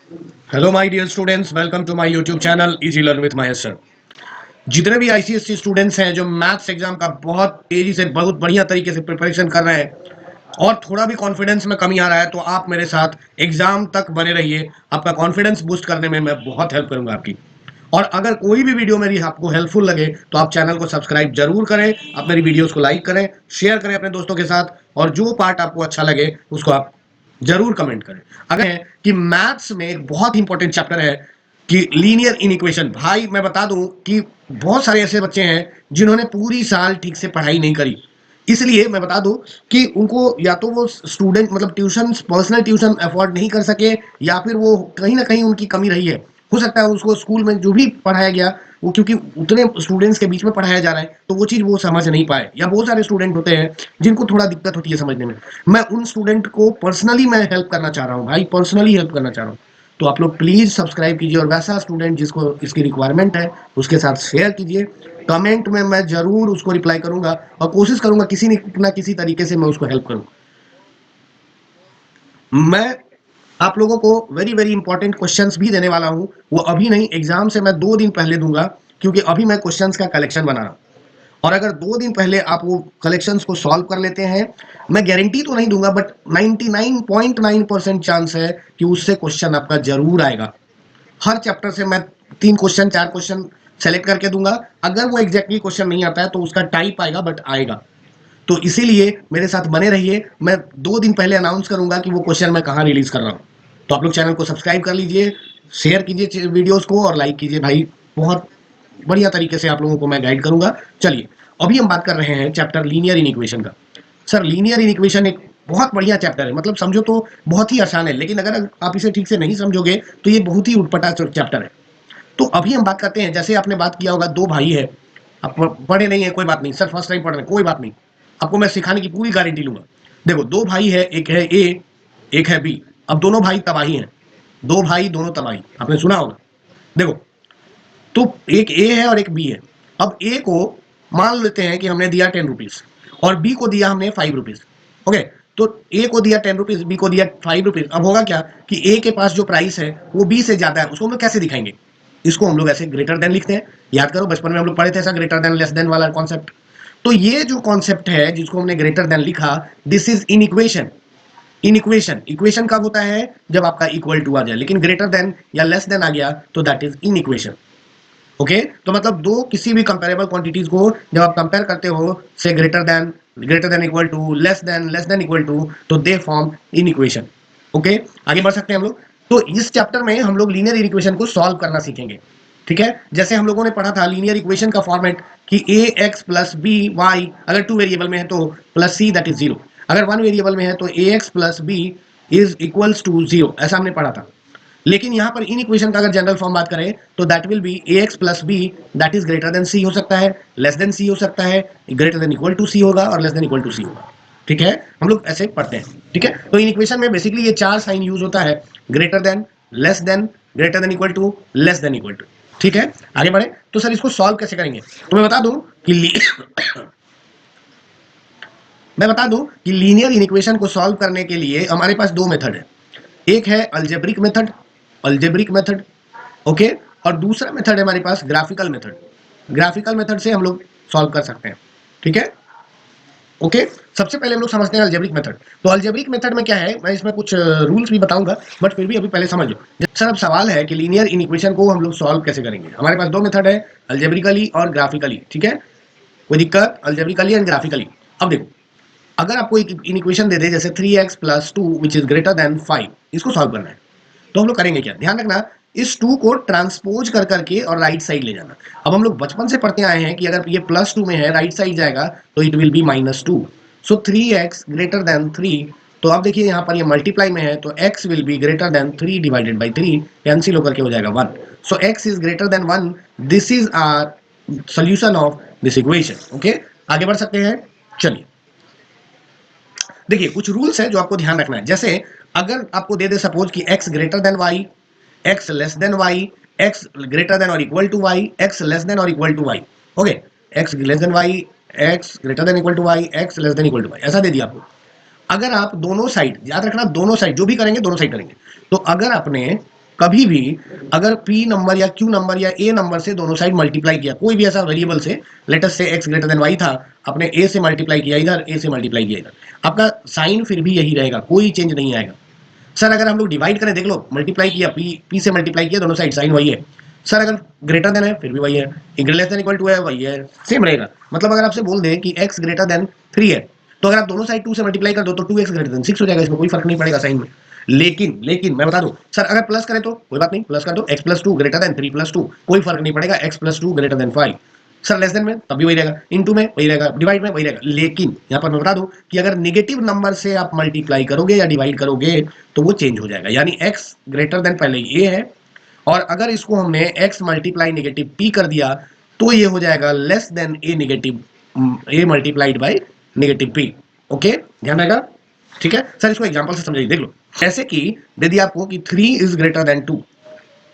Hello my dear students, welcome to my YouTube channel easy learn with my sir. जितने भी ICSC students हैं जो maths exam का बहुत तेजी से बहुत बढ़िया तरीके से प्रिपरेशन कर रहे हैं और थोड़ा भी कॉन्फिडेंस में कमी आ रहा है, तो आप मेरे साथ एग्जाम तक बने रहिए। आपका कॉन्फिडेंस बूस्ट करने में मैं बहुत हेल्प करूंगा आपकी। और अगर कोई भी वीडियो मेरी आपको हेल्पफुल लगे तो आप चैनल को सब्सक्राइब जरूर करें, आप मेरी वीडियोस को लाइक करें, शेयर करें अपने दोस्तों के साथ, और जो पार्ट आपको अच्छा लगे उसको आप जरूर कमेंट करें। अगर है कि मैथ्स में एक बहुत इंपॉर्टेंट चैप्टर है कि लीनियर इनइक्वेशन। भाई मैं बता दूं कि बहुत सारे ऐसे बच्चे हैं जिन्होंने पूरी साल ठीक से पढ़ाई नहीं करी, इसलिए मैं बता दूं कि उनको या तो वो स्टूडेंट मतलब ट्यूशन पर्सनल ट्यूशन अफोर्ड नहीं कर सके, या फिर वो कहीं ना कहीं उनकी कमी रही है। हो सकता है उसको स्कूल में जो भी पढ़ाया गया वो क्योंकि उतने स्टूडेंट्स के बीच में पढ़ाया जा रहा है तो वो चीज़ वो समझ नहीं पाए, या बहुत सारे स्टूडेंट होते हैं जिनको थोड़ा दिक्कत होती है समझने में। मैं उन स्टूडेंट को पर्सनली मैं हेल्प करना चाह रहा हूँ भाई, पर्सनली हेल्प करना चाह रहा हूँ। तो आप लोग प्लीज़ सब्सक्राइब कीजिए, और वैसा स्टूडेंट जिसको इसकी रिक्वायरमेंट है उसके साथ शेयर कीजिए। कमेंट में मैं ज़रूर उसको रिप्लाई करूंगा और कोशिश करूंगा किसी न किसी तरीके से मैं उसको हेल्प करूँ। मैं आप लोगों को वेरी वेरी इंपॉर्टेंट क्वेश्चंस भी देने वाला हूं। वो अभी नहीं, एग्जाम से मैं 2 दिन पहले दूंगा, क्योंकि अभी मैं क्वेश्चंस का कलेक्शन बना रहा हूं। और अगर 2 दिन पहले आप वो कलेक्शंस को सॉल्व कर लेते हैं, मैं गारंटी तो नहीं दूंगा बट 99.9% चांस है कि उससे क्वेश्चन आपका जरूर आएगा। हर चैप्टर से मैं 3 क्वेश्चन 4 क्वेश्चन सेलेक्ट करके दूंगा। अगर वो एग्जैक्टली क्वेश्चन नहीं आता है तो उसका टाइप आएगा, बट आएगा। तो इसीलिए मेरे साथ बने रहिए। मैं 2 दिन पहले अनाउंस करूंगा कि वो क्वेश्चन मैं कहाँ रिलीज कर रहा हूँ। तो आप लोग चैनल को सब्सक्राइब कर लीजिए, शेयर कीजिए वीडियोस को और लाइक कीजिए भाई। बहुत बढ़िया तरीके से आप लोगों को मैं गाइड करूंगा। चलिए, अभी हम बात कर रहे हैं चैप्टर लीनियर इनइक्वेशन का। सर, लीनियर इनइक्वेशन एक बहुत बढ़िया चैप्टर है, मतलब समझो तो बहुत ही आसान है, लेकिन अगर आप इसे ठीक से नहीं समझोगे तो ये बहुत ही उटपटा चैप्टर है। तो अभी हम बात करते हैं, जैसे आपने बात किया होगा, दो भाई है। आप पढ़े नहीं है कोई बात नहीं सर, फर्स्ट टाइम पढ़ रहे हैं कोई बात नहीं, आपको मैं सिखाने की पूरी गारंटी लूंगा। देखो, दो भाई है, एक है ए, एक है बी। अब दोनों भाई तबाही हैं, दो भाई दोनों तबाही, आपने सुना होगा। देखो, तो एक ए है और एक बी है। अब ए को मान लेते हैं कि हमने दिया 10 रुपीज और बी को दिया हमने 5 रुपीज। ओके, तो ए को दिया 10 रुपीज, बी को दिया 5 रुपीज। अब होगा क्या कि ए के पास जो प्राइस है वो बी से ज्यादा है, उसको हम लोग कैसे दिखाएंगे? इसको हम लोग ऐसे ग्रेटर देन लिखते हैं। याद करो, बचपन में हम लोग पढ़े थे ऐसा ग्रेटर देन लेस देन वाला कॉन्सेप्ट। तो ये जो कॉन्सेप्ट है जिसको हमने ग्रेटर देन लिखा, this is in equation. In equation, equation कब होता है? जब आपका इक्वल टू आ जाए, लेकिन ग्रेटर देन या लेस देन आ गया तो that is in equation. Okay, तो मतलब दो किसी भी कंपेरेबल क्वांटिटीज को जब आप कंपेयर करते हो, से greater than equal to, less than equal to, तो they form inequation. Okay, आगे बढ़ सकते हैं हम लोग। तो इस चैप्टर में हम लोग लीनियर इक्वेशन को सॉल्व करना सीखेंगे। ठीक है, जैसे हम लोगों ने पढ़ा था लीनियर इक्वेशन का फॉर्मेट कि ए एक्स प्लस बी वाई, अगर 2 वेरिएबल में है तो प्लस सी दैट इज 0, अगर 1 वेरिएबल में है तो a x plus b is equals to 0, ऐसा हमने पढ़ा था। लेकिन यहां पर इन इक्वेशन का अगर जनरल फॉर्म बात करें तो that will be a x plus b, that is greater than c हो सकता है, लेस देन सी हो सकता है, greater than equal to c होगा, और less than equal to c होगा। ठीक है, हम लोग ऐसे पढ़ते हैं। ठीक है, तो इन इक्वेशन में बेसिकली ये 4 साइन यूज होता है: greater than, less than, greater than equal to, less than equal to. ठीक है, आगे बढ़े। तो सर इसको सॉल्व कैसे करेंगे? तो मैं बता दूं कि मैं बता दूं कि लीनियर इक्वेशन को सॉल्व करने के लिए हमारे पास 2 मेथड है। एक है algebraic method, algebraic method. Okay, और दूसरा मेथड है हमारे पास ग्राफिकल मेथड। ग्राफिकल मेथड से हम लोग सॉल्व कर सकते हैं। ठीक है, ओके। सबसे पहले हम लोग समझते हैं अल्जेब्रिक मेथड। तो अल्जेब्रिक मेथड में क्या है, मैं इसमें कुछ रूल्स भी बताऊंगा, बट फिर भी अभी पहले समझ लो। सर, अब सवाल है कि लीनियर इक्वेशन को हम लोग सॉल्व कैसे करेंगे। हमारे पास 2 मेथड है, अल्जेब्रिकली और ग्राफिकली। ठीक है, कोई दिक्कत? Algebraically and graphically. अब देखो, अगर आपको एक इक्वेशन दे दे जैसे 3x plus 2 which is greater then 5, इसको सॉल्व करना है, तो हम लोग करेंगे क्या? ध्यान रखना, इस 2 को ट्रांसपोज कर करके और राइट साइड ले जाना। अब हम लोग बचपन से पढ़ते आए हैं कि अगर ये +2 में है, राइट साइड जाएगा तो it will be -2। So 3x greater than 3। तो अब देखिए यहाँ पर ये मल्टीप्लाई में है तो x will be greater than 3 divided by 3, cancel होकर के हो जाएगा 1। So x is greater than 1। This is our solution of this equation. Okay, आगे बढ़ सकते हैं। चलिए, देखिए कुछ रूल्स है जो आपको ध्यान रखना है। जैसे अगर आपको दे दे सपोज कि x greater than y, x less than y, x greater than और equal to y, x less than और equal to y। Okay, x less than y, x greater than equal to y, x less than equal to y, ऐसा दे दिया आपको। अगर आप दोनों side, याद रखना दोनों साइड जो भी करेंगे दोनों साइड करेंगे। तो अगर आपने कभी भी अगर p नंबर या q नंबर या a नंबर से दोनों साइड मल्टीप्लाई किया, कोई भी ऐसा वेरिएबल से, लेट अस से x ग्रेटर देन y था, आपने a से मल्टीप्लाई किया इधर, a से मल्टीप्लाई किया इधर, आपका साइन फिर भी यही रहेगा, कोई चेंज नहीं आएगा। सर अगर हम लोग डिवाइड करें, देख लो मल्टीप्लाई किया, p से मल्टीप्लाई किया दोनों साइड, साइन वही है। सर अगर ग्रेटर देन है फिर भी वही है, लेस देन इक्वल टू है वही है, सेम रहेगा। मतलब अगर आपसे बोल दे कि x ग्रेटर देन 3 है, तो अगर आप दोनों साइड 2 से मल्टीप्लाई कर दो तो 2x ग्रेटर देन 6 हो जाएगा, इसमें कोई फर्क नहीं पड़ेगा साइन में। लेकिन मैं बता दूं, सर अगर प्लस करें तो कोई बात नहीं, प्लस कर दो, x plus 2 greater than 3 plus 2, कोई फर्क नहीं पड़ेगा, x plus 2 greater than 5। Sir less than में तब भी वही रहेगा, इनटू में वही रहेगा, डिवाइड में वही रहेगा। लेकिन यहां पर मैं बता दूं कि अगर नेगेटिव नंबर से आप मल्टीप्लाई करोगे या डिवाइड करोगे तो वो चेंज हो जाएगा, यानी x ग्रेटर देन पहले ये है, और अगर इसको हमने x मल्टीप्लाई नेगेटिव p कर दिया तो ये हो जाएगा less than a negative a multiplied by negative p। Okay, ध्यान रहेगा, ठीक है। सर इसको एग्जांपल से समझिए, देख लो, जैसे कि दे दिया आपको कि 3 इज ग्रेटर देन 2,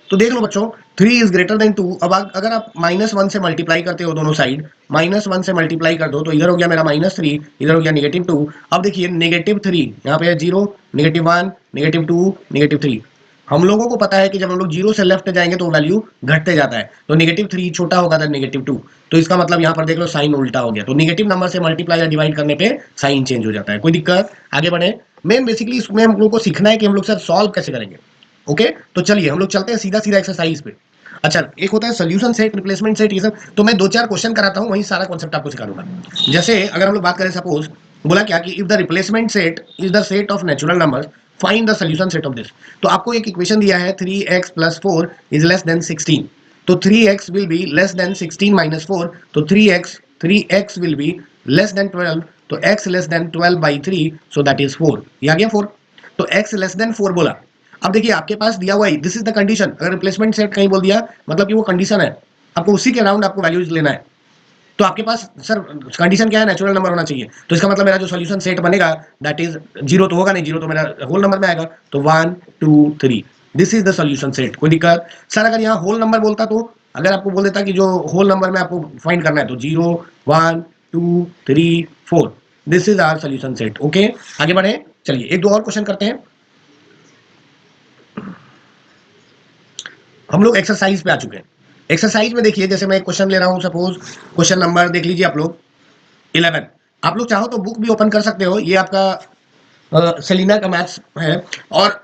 तो देख लो बच्चों 3 इज ग्रेटर देन 2। अब अगर आप -1 से मल्टीप्लाई करते हो दोनों साइड, -1 से मल्टीप्लाई कर दो तो इधर हो गया मेरा -3, इधर हो गया -2। अब देखिए -3 यहाँ पे है 0, -1, -2, -3। हम लोगों को पता है कि जब हम लोग 0 से लेफ्ट जाएंगे तो वैल्यू घटते जाता है, तो -3 छोटा होगा देन -2, तो इसका मतलब यहाँ पर देख लो साइन उल्टा हो गया, तो नेगेटिव नंबर से मल्टीप्लाई या डिवाइड करने पे साइन चेंज हो जाता है। कोई दिक्कत, आगे बढ़े। मेन बेसिकली इसमें हम लोग को सीखना है कि हम लोग सर सॉल्व कैसे करेंगे। ओके, तो चलिए हम लोग चलते हैं सीधा सीधा एक्सरसाइज पे। अच्छा, एक होता है सोल्यूशन सेट, रिप्लेसमेंट सेट, ये सब तो मैं 2-4 क्वेश्चन कराता हूँ, वही सारा कॉन्सेप्ट आपको सिखा दूंगा। जैसे अगर हम लोग बात करें, सपोज बोला क्या कि if the replacement set is the set of natural numbers, find the solution set of this. तो आपको एक इक्वेशन दिया है 3x + 4 इज लेस देन 16, तो 3x will be less than 16 - 4, तो 3x will be less than 12, तो x less then 12/3, so that is 4। ये आ गया 4, तो x लेस देन 4 बोला। अब देखिए आपके पास दिया हुआ है, दिस इज द कंडीशन। अगर रिप्लेसमेंट सेट कहीं बोल दिया मतलब कि वो कंडीशन है, आपको उसी के अराउंड आपको वैल्यूज लेना है। तो आपके पास सर कंडीशन क्या है, नेचुरल नंबर होना चाहिए, तो इसका मतलब मेरा जो सॉल्यूशन सेट बनेगा दैट इज 0 तो होगा नहीं, 0 तो मेरा होल नंबर में आएगा, तो 1 2 3, this is the solution set. कोई दिक्कत? सर अगर यहाँ होल नंबर बोलता तो, अगर आपको बोल देता कि जो होल नंबर में आपको फाइंड करना है तो 0 1 2 3 4, this is our solution set. Okay, आगे बढ़े, चलिए एक दो और क्वेश्चन करते हैं। हम लोग एक्सरसाइज पे आ चुके हैं। एक्सरसाइज में देखिए, जैसे मैं एक क्वेश्चन ले रहा हूं, सपोज क्वेश्चन नंबर देख लीजिए आप लोग 11। आप लोग चाहो तो बुक भी ओपन कर सकते हो, ये आपका सेलिना का मैथ्स है, और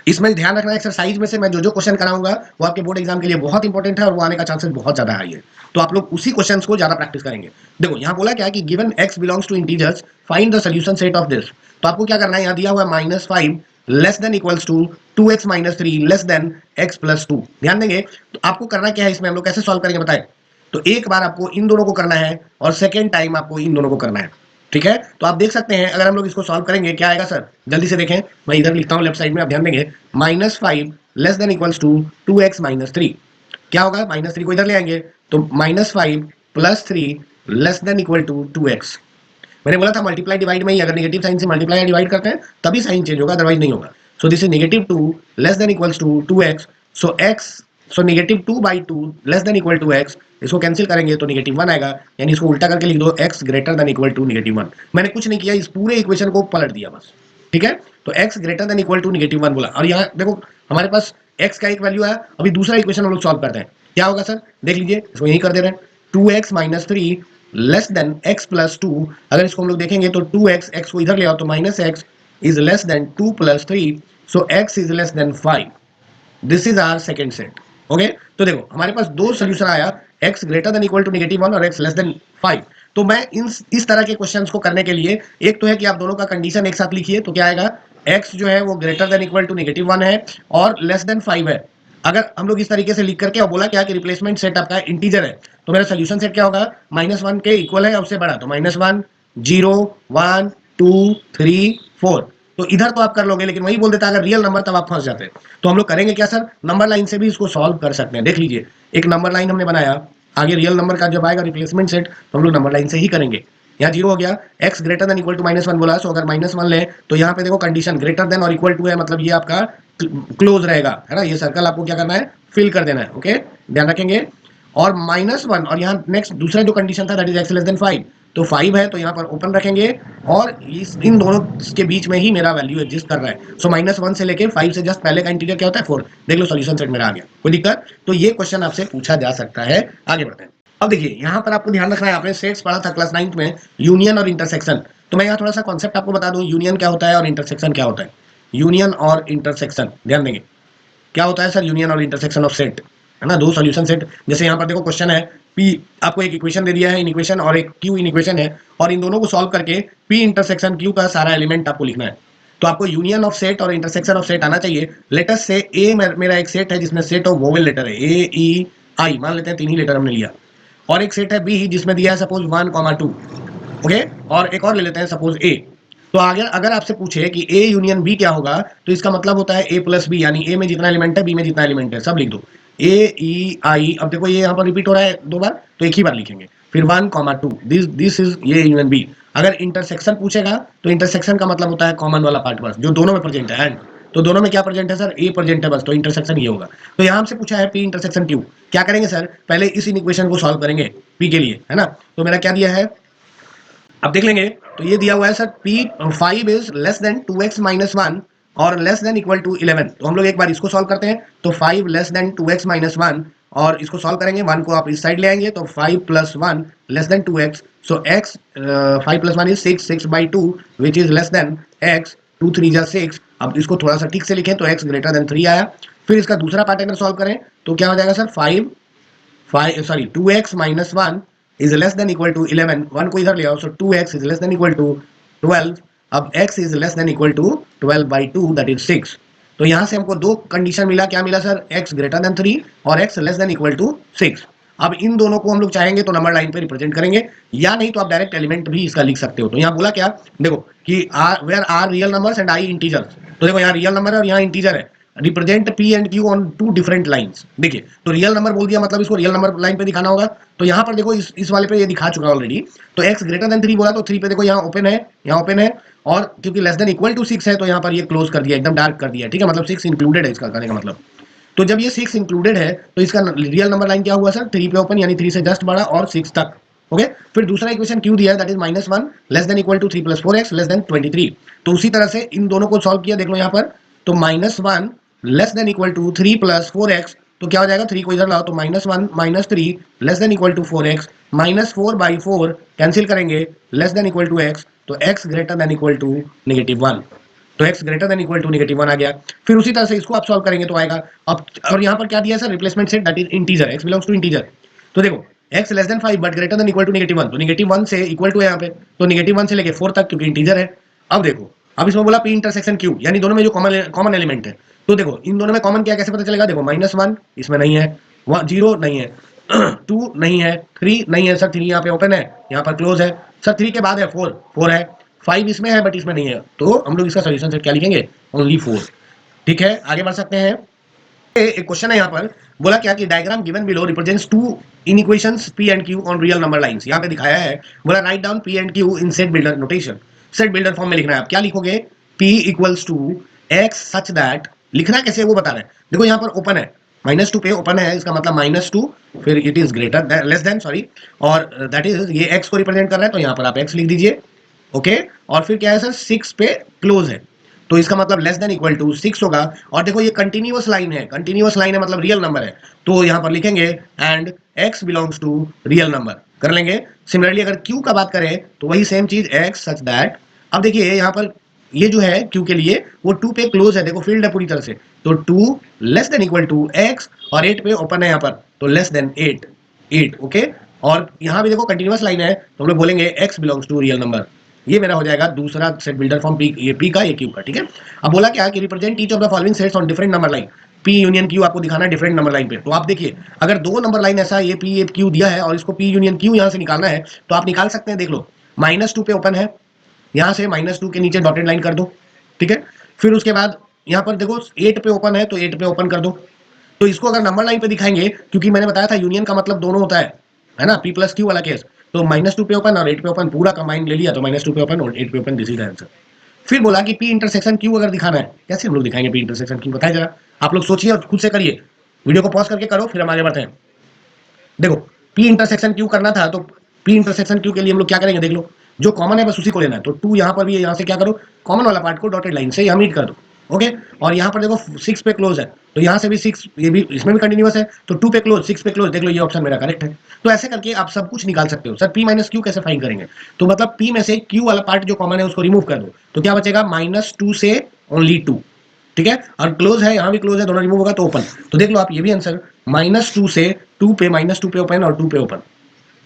इसमें ध्यान रखना एक्सरसाइज में से मैं जो जो क्वेश्चन कराऊंगा वो आपके बोर्ड एग्जाम के लिए बहुत इंपॉर्टेंट है और वो आने का चांसेस बहुत ज्यादा हाई है, तो आप लोग उसी क्वेश्चंस को ज्यादा प्रैक्टिस करेंगे। देखो यहाँ बोला क्या कि given x belongs to integers, find the solution set of this. तो आपको क्या करना है, यहाँ दिया हुआ है -5 less than equals to 2x - 3 less than x + 2। ध्यान देंगे, तो आपको करना क्या है, इसमें हम लोग कैसे सॉल्व करेंगे बताए। तो एक बार आपको इन दोनों को करना है और सेकेंड टाइम आपको इन दोनों को करना है, ठीक है। तो आप देख सकते हैं अगर हम लोग इसको सॉल्व करेंगे क्या आएगा सर, जल्दी से देखें, मैं इधर लिखता हूं लेफ्ट साइड में, आप ध्यान देंगे। -5 less than equals to 2x - 3, क्या होगा, -3 को इधर ले आएंगे तो -5 + 3 less than equal to 2x। मैंने बोला था मल्टीप्लाई डिवाइड में ही, अगर नेगेटिव साइन से मल्टीप्लाई या डिवाइड करते हैं तभी साइन चेंज होगा, अदरवाइज नहीं होगा। So this is -2 less than equals to 2x, so -2/2 less than equal to x, इसको कैंसिल करेंगे तो -1 आएगा, यानी इसको उल्टा करके लिख दो, x greater than equal to -1। मैंने कुछ नहीं किया, इस पूरे इक्वेशन को पलट दिया बस, ठीक है। तो x greater than equal to -1 बोला, और यहाँ देखो हमारे पास x का एक वैल्यू है। अभी दूसरा इक्वेशन हम लोग सॉल्व करते हैं, क्या होगा सर, देख लीजिए, इसको यही कर दे रहे हैं, 2x - 3 लेस देन x + 2। अगर इसको हम लोग देखेंगे तो 2x, x को इधर ले आओ तो -x is less than 2 + 3, so x is less than 5। This is our second set. Okay, तो देखो हमारे पास दो सोल्यूशन आया, x greater than equal to -1 और x लेस देन 5। तो मैं इस तरह के क्वेश्चंस को करने के लिए, एक तो है कि आप दोनों का कंडीशन एक साथ लिखिए, तो क्या आएगा, x जो है वो ग्रेटर देन इक्वल टू -1 है और लेस देन 5 है। अगर हम लोग इस तरीके से लिख करके, और बोला क्या कि रिप्लेसमेंट सेट आपका इंटीजर है, तो मेरा सोल्यूशन सेट क्या होगा, -1 के इक्वल है, उससे बड़ा, तो -1 0 1 2 3 4। तो इधर तो आप कर लोगे, लेकिन वही बोल देता अगर रियल नंबर तब आप फंस जाते। तो हम लोग करेंगे क्या सर, नंबर लाइन से भी इसको सॉल्व कर सकते हैं। देख लीजिए, एक नंबर लाइन हमने बनाया, आगे रियल नंबर का जब आएगा रिप्लेसमेंट सेट तो हम लोग नंबर लाइन से ही करेंगे। यहाँ 0 हो गया, x greater than equal to -1 बोला, सो अगर -1 ले तो यहाँ पे देखो कंडीशन ग्रेटर देन और इक्वल टू है, मतलब ये आपका क्लोज रहेगा, है ना, ये सर्कल आपको क्या करना है, फिल कर देना है। ओके, ध्यान रखेंगे। और -1, और यहाँ नेक्स्ट दूसरा जो कंडीशन था that is x less than 5, तो 5 है तो यहाँ पर ओपन रखेंगे और इन दोनों के बीच में ही मेरा वैल्यू एग्जिस्ट कर रहा है। सो -1 से लेके 5 से जस्ट पहले का इंटीजर क्या होता है 4। देख लो सॉल्यूशन सेट मेरा आ गया, कोई दिक्कत? तो ये क्वेश्चन आपसे पूछा जा सकता है। आगे बढ़ते हैं। अब देखिए यहाँ पर आपको ध्यान रखना है, आपने सेट्स पढ़ा था क्लास 9th में, यूनियन और इंटरसेक्शन। तो मैं यहाँ थोड़ा सा कॉन्सेप्ट आपको बता दूं, यूनियन क्या होता है और इंटरसेक्शन क्या होता है। यूनियन और इंटरसेक्शन ध्यान देंगे क्या होता है सर, यूनियन और इंटरसेक्शन ऑफ सेट, है ना, दो सॉल्यूशन सेट। जैसे यहाँ पर देखो क्वेश्चन है, पी आपको एक इक्वेशन दे दिया है इन इक्वेशन और एक क्यू इन इक्वेशन है, और इन दोनों को सॉल्व करके पी इंटरसेक्शन क्यू का सारा एलिमेंट आपको लिखना है। तो आपको यूनियन ऑफ सेट और इंटरसेक्शन ऑफ सेट आना चाहिए। लेटस से ए मेरा एक सेट है जिसमें सेट ऑफ वोवेल लेटर है ए ई आई, मान लेते हैं 3 ही लेटर हमने लिया, और एक सेट है बी जिसमें दिया है सपोज 1, 2, ओके, और एक और ले लेते हैं सपोज ए। तो आगे अगर आपसे पूछे कि ए यूनियन बी क्या होगा, तो इसका मतलब होता है ए प्लस बी, यानी ए में जितना एलिमेंट है बी में जितना एलिमेंट है सब लिख दो, ए ई आई। अब देखो ये यहाँ पर रिपीट हो रहा है 2 बार, तो एक ही बार लिखेंगे, फिर 1, 2, दिस इज ये यूनियन बी। अगर इंटरसेक्शन पूछेगा तो इंटरसेक्शन का मतलब होता है कॉमन वाला पार्ट बस जो दोनों में प्रेजेंट है, एंड तो दोनों में क्या प्रेजेंट है सर, ए प्रेजेंट है बस, तो इंटरसेक्शन ये होगा। तो यहाँ हमसे पूछा है पी इंटरसेक्शन क्यू, क्या करेंगे सर, पहले इस इक्वेशन को सॉल्व करेंगे पी के लिए, है ना। तो मेरा क्या दिया है अब देख लेंगे। तो ये दिया हुआ है sir P 5 is less then 2x minus 1 और लेस देन इक्वल टू 11। तो हम लोग एक बार इसको सॉल्व करते हैं। तो 5 लेस देन 2x माइनस 1 और इसको सॉल्व करेंगे, 1 को आप इस साइड ले आएंगे तो 5 plus 1 less then 2x। So x 5 plus 1 is 6/2 which is less than x 2 3 जा 6। अब इसको थोड़ा सा ठीक से लिखें तो x ग्रेटर देन 3 आया। फिर इसका दूसरा पार्ट अगर सॉल्व करें तो क्या हो जाएगा sir, 2x minus 1 is less than equal to 11, 1 को इधर ले आओ, so 2x is less than equal to 12। अब x is less than equal to 12/2 that is 6। तो यहाँ से हमको दो कंडीशन मिला, क्या मिला सर, x ग्रेटर देन 3 और x less than equal to 6। अब इन दोनों को हम लोग चाहेंगे तो नंबर लाइन पे रिप्रेजेंट करेंगे, या नहीं तो आप डायरेक्ट एलिमेंट भी इसका लिख सकते हो। तो यहाँ बोला क्या, देखो कि where are real numbers and I integers. तो देखो यहाँ रियल नंबर है और यहाँ इंटीजर है, represent P and Q on 2 different lines. देखिए तो रियल नंबर बोल दिया मतलब इसको रियल नंबर लाइन पे दिखाना होगा। तो यहाँ पर देखो इस वाले पे ये दिखा चुका ऑलरेडी। तो x ग्रेटर देन 3 बोला तो 3 पे देखो यहाँ ओपन है, यहाँ ओपन है, और क्योंकि लेस देन इक्वल टू 6 है तो यहाँ पर ये क्लोज कर दिया, एकदम डार्क कर दिया, ठीक है, मतलब 6 इंक्लूडेड है इसका कहने का मतलब। तो जब ये 6 इंक्लूडेड है तो इसका रियल नंबर लाइन क्या हुआ सर, 3 पे ओपन, यानी 3 से जस्ट बढ़ा और 6 तक, ओके। फिर दूसरा इक्वेशन क्यू दिया है that is -1 less than equal to 3 + 4x less than 23। तो उसी तरह से इन दोनों को सॉल्व किया, देख लो यहाँ पर। तो -1 less than equal to 3 + 4x, तो क्या हो जाएगा, 3 को इधर लाओ तो -1 - 3 less than equal to 4x, -4/4 cancel करेंगे less than equal to x, तो x greater than equal to -1। तो x greater than equal to -1 आ गया। फिर उसी तरह से इसको आप सॉल्व करेंगे तो आएगा। अब और यहाँ पर क्या दिया है sir, replacement set that is integer, x belongs to integer. तो देखो x less than 5 but greater than equal to -1, तो -1 से इक्वल टू है यहाँ पे, तो -1 से लेके 4 तक क्योंकि इंटीजर है। अब देखो अब इसमें बोला p इंटरसेक्शन q, यानी दोनों में जो कॉमन एलिमेंट है। तो देखो इन दोनों में कॉमन क्या कैसे पता चलेगा, देखो -1 इसमें नहीं है, 0 नहीं है, 2 नहीं है, 3 नहीं है सर, 3 यहाँ पे ओपन है, यहाँ पर क्लोज है सर, 3 के बाद है 4 है, 5 इसमें है बट इसमें नहीं है, तो हम लोग इसका सोल्यूशन सेट क्या लिखेंगे, ओनली 4। ठीक है, आगे बढ़ सकते हैं। एक क्वेश्चन है यहाँ पर, बोला क्या कि diagram given below represents 2 equations p and q on real number lines. यहाँ पे दिखाया है, बोला write down p and q in set builder notation. Set builder form में लिखना है, आप क्या लिखोगे, p equals to x such that, लिखना कैसे वो बता रहे हैं। देखो यहाँ पर ओपन है, -2 पे ओपन है, इसका मतलब -2, फिर it is greater less than sorry, और दैट इज ये x को रिप्रेजेंट कर रहा है, तो यहाँ पर आप x लिख दीजिए, ओके। और फिर क्या है सर, 6 पे क्लोज है, तो इसका मतलब लेस देन इक्वल टू 6 होगा। और देखो ये कंटिन्यूअस लाइन है, कंटिन्यूअस लाइन है मतलब रियल नंबर है, तो यहाँ पर लिखेंगे and x belongs to real number, कर लेंगे। सिमिलरली अगर q का बात करें तो वही सेम चीज x सच दैट। अब देखिए यहाँ पर ये जो है q के लिए वो 2 पे क्लोज है, देखो फील्ड है पूरी तरह से, तो 2 less than equal to x, और 8 पे ओपन है यहाँ पर, तो लेस देन 8, ओके। और यहाँ भी देखो कंटिन्यूअस लाइन है, तो हम लोग बोलेंगे x belongs to real number. ये मेरा हो जाएगा दूसरा सेट बिल्डर फॉर्म, पी ये पी का, ये क्यू का, ठीक है। अब बोला क्या कि represent each of the following sets on different number line, P union Q आपको दिखाना है डिफरेंट नंबर लाइन पे। तो आप देखिए अगर 2 नंबर लाइन ऐसा ये पी ये क्यू दिया है और इसको पी यूनियन क्यू यहाँ से निकालना है तो आप निकाल सकते हैं, देख लो -2 पे ओपन है, यहाँ से -2 के नीचे डॉटेड लाइन कर दो, ठीक है। फिर उसके बाद यहाँ पर देखो 8 पे ओपन है, तो 8 पे ओपन कर दो। तो इसको अगर नंबर लाइन पे दिखाएंगे, क्योंकि मैंने बताया था यूनियन का मतलब दोनों होता है ना, p + q वाला केस, तो -2 पे ओपन और 8 पे ओपन पूरा कंबाइंड ले लिया, तो -2 पे ओपन और 8 पे ओपन, दिस इज आंसर। फिर बोला कि p इंटरसेक्शन q अगर दिखाना है, कैसे हम लोग दिखाएंगे p इंटरसेक्शन q, बताएं जरा, आप लोग सोचिए और खुद से करिए, वीडियो को पॉज करके करो, फिर हम आगे बढ़ते हैं। देखो p इंटरसेक्शन q करना था तो पी इंटरसेक्शन क्यू के लिए हम लोग क्या करेंगे, देख लो, जो कॉमन है बस उसी को लेना है। तो 2 यहाँ पर भी है, यहाँ से क्या करो, कॉमन वाला पार्ट को डॉटेड लाइन से यहाँ मीट कर दो। ओके, और यहाँ पर देखो 6 पे क्लोज है, तो यहाँ से भी 6, ये भी इसमें भी कंटिन्यूअस है, तो 2 पे क्लोज, 6 पे क्लोज, देख लो ये ऑप्शन मेरा करेक्ट है। तो ऐसे करके आप सब कुछ निकाल सकते हो। सर पी माइनस क्यू कैसे फाइंड करेंगे, तो मतलब पी में से क्यू वाला पार्ट जो कॉमन है उसको रिमूव कर दो, तो क्या बचेगा, -2 से ओनली 2, ठीक है, और क्लोज है, यहाँ भी क्लोज है, दोनों रिमूव होगा तो ओपन। तो देख लो आप ये भी आंसर, -2 से 2 पे, -2 पे ओपन और 2 पे ओपन,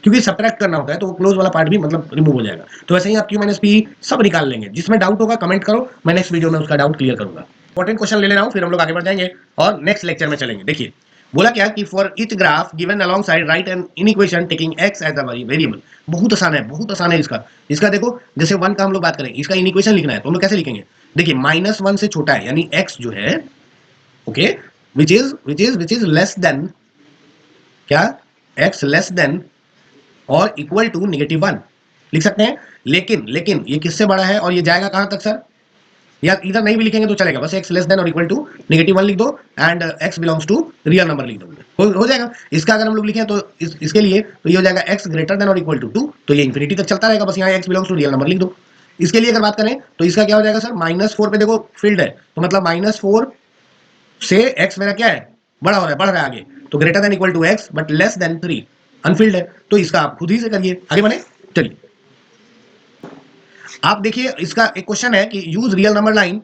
क्योंकि सब्ट्रैक्ट करना होता है तो क्लोज वाला पार्ट भी मतलब रिमूव हो जाएगा। तो वैसे ही आप क्यू माइनस पी सब निकाल लेंगे। जिसमें डाउट होगा कमेंट करो, मैं नेक्स्ट वीडियो में उसका डाउट क्लियर करूंगा। इंपॉर्टेंट क्वेश्चन ले रहा हूं, फिर हम लोग आगे बढ़ जाएंगे और नेक्स्ट लेक्चर में चलेंगे। देखिए बोला क्या कि for each graph given alongside write an equation taking x as a variable. बहुत आसान है, बहुत आसान है इसका देखो, जैसे 1 का हम लोग बात करें, इसका इक्वेशन लिखना है तो हम लोग कैसे लिखेंगे, देखिए -1 से छोटा है यानी x जो है, okay, which is less then, क्या, x लेस देन और इक्वल टू -1 लिख सकते हैं। लेकिन ये किससे बड़ा है और ये जाएगा कहां तक सर, या इधर नहीं भी लिखेंगे तो चलेगा, बस x लेस देन और इक्वल टू -1 लिख दो and x belongs to real number लिख दो, हो जाएगा। इसका अगर हम लोग लिखें तो इसके लिए तो ये हो जाएगा x ग्रेटर देन और इक्वल टू 2, तो ये इंफिनिटी तक चलता रहेगा, बस यहाँ x belongs to real number लिख दो। इसके लिए अगर बात करें तो इसका क्या हो जाएगा सर, -4 पे देखो फील्ड है, तो मतलब -4 से x मेरा क्या है, बड़ा हो रहा है, बढ़ रहा है आगे, तो greater than equal to x but less than 3 unfilled है, तो इसका आप खुद ही से करिए, आगे बढ़े। चलिए आप देखिए इसका एक क्वेश्चन है कि use real number line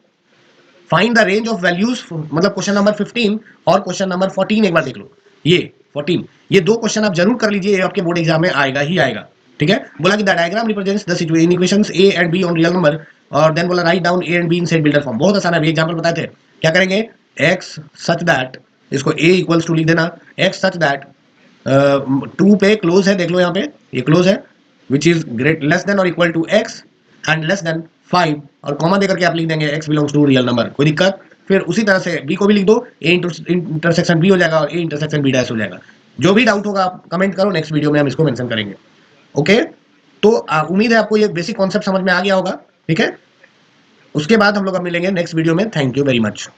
find the range of values, मतलब क्वेश्चन नंबर 15 और क्वेश्चन नंबर 14 एक बार देख लो, ये 14, ये दो क्वेश्चन आप जरूर कर लीजिए, ये आपके बोर्ड एग्जाम में आएगा ही आएगा, ठीक है। बोला कि the diagram represents the situation equations A and be on real number, और देन बोला write down A and be in set builder form. बहुत आसान है, एग्जांपल बताए थे, क्या करेंगे, x सच दैट, इसको a इक्वल्स टू लिख देना, x सच दैट 2 पे क्लोज है, देख लो यहाँ पे ये क्लोज है, which is great less than और equal to x and less than 5, और कॉमा देकर के आप लिख देंगे x belongs to real number, कोई दिक्कत। फिर उसी तरह से b को भी लिख दो, a इंटरसेक्शन b हो जाएगा और a इंटरसेक्शन b डैश हो जाएगा। जो भी डाउट होगा आप कमेंट करो, नेक्स्ट वीडियो में हम इसको मेंशन करेंगे। ओके, तो उम्मीद है आपको ये बेसिक कॉन्सेप्ट समझ में आ गया होगा, ठीक है। उसके बाद हम लोग अब मिलेंगे नेक्स्ट वीडियो में। Thank you very much.